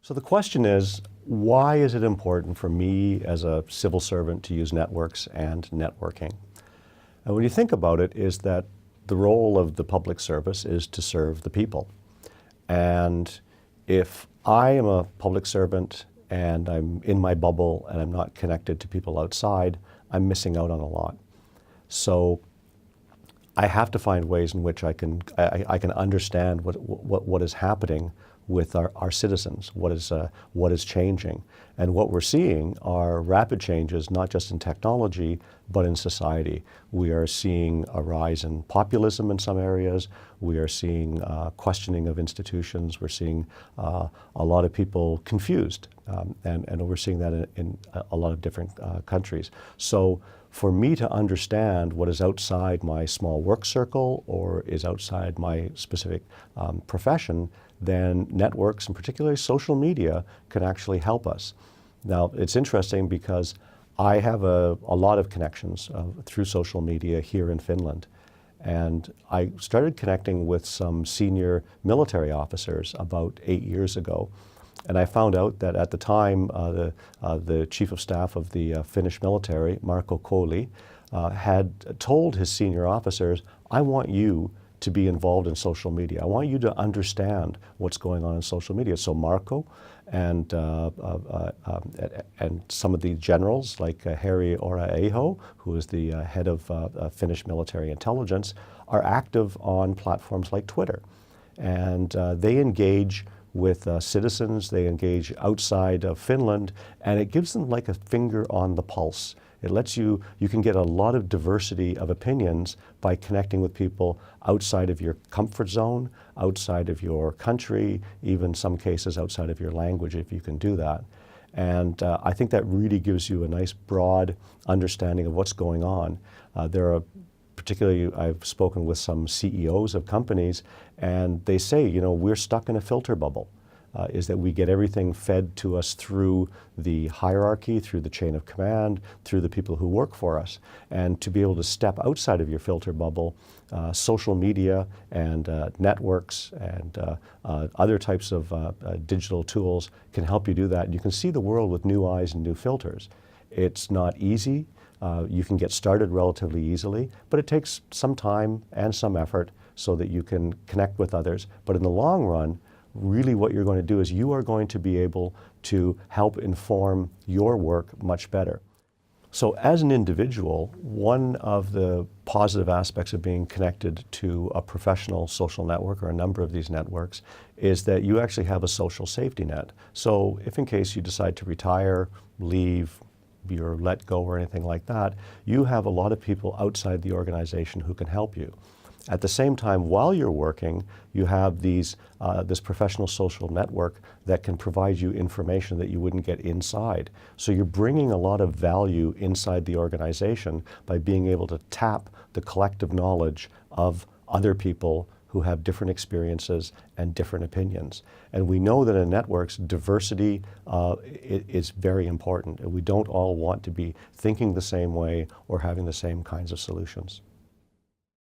So the question is, why is it important for me as a civil servant to use networks and networking? And when you think about it, is that the role of the public service is to serve the people. And if I am a public servant and I'm in my bubble and I'm not connected to people outside, I'm missing out on a lot. So I have to find ways in which I can understand what is happening with our citizens, what is changing. And what we're seeing are rapid changes, not just in technology, but in society. We are seeing a rise in populism in some areas. We are seeing questioning of institutions. We're seeing a lot of people confused. And we're seeing that in a lot of different countries. So for me to understand what is outside my small work circle or is outside my specific profession, then networks, and particularly social media, can actually help us. Now, it's interesting because I have a lot of connections through social media here in Finland. And I started connecting with some senior military officers about 8 years ago. And I found out that at the time, the chief of staff of the Finnish military, Marko Kohli, had told his senior officers, I want you to be involved in social media. I want you to understand what's going on in social media. So Marko and some of the generals like Harry Ora-Eho, who is the head of Finnish military intelligence, are active on platforms like Twitter. And they engage with citizens, they engage outside of Finland, and it gives them like a finger on the pulse. It lets you can get a lot of diversity of opinions by connecting with people outside of your comfort zone, outside of your country, even some cases outside of your language if you can do that. And I think that really gives you a nice broad understanding of what's going on. Particularly, I've spoken with some CEOs of companies, and they say, we're stuck in a filter bubble. Is that we get everything fed to us through the hierarchy, through the chain of command, through the people who work for us. And to be able to step outside of your filter bubble, social media and networks and other types of digital tools can help you do that. And you can see the world with new eyes and new filters. It's not easy. You can get started relatively easily, but it takes some time and some effort so that you can connect with others. But in the long run, really what you're going to do is you are going to be able to help inform your work much better. So as an individual, one of the positive aspects of being connected to a professional social network or a number of these networks is that you actually have a social safety net. So if in case you decide to retire, leave, you're let go or anything like that, you have a lot of people outside the organization who can help you. At the same time, while you're working, you have this professional social network that can provide you information that you wouldn't get inside. So you're bringing a lot of value inside the organization by being able to tap the collective knowledge of other people who have different experiences and different opinions. And we know that in networks, diversity is very important. And we don't all want to be thinking the same way or having the same kinds of solutions.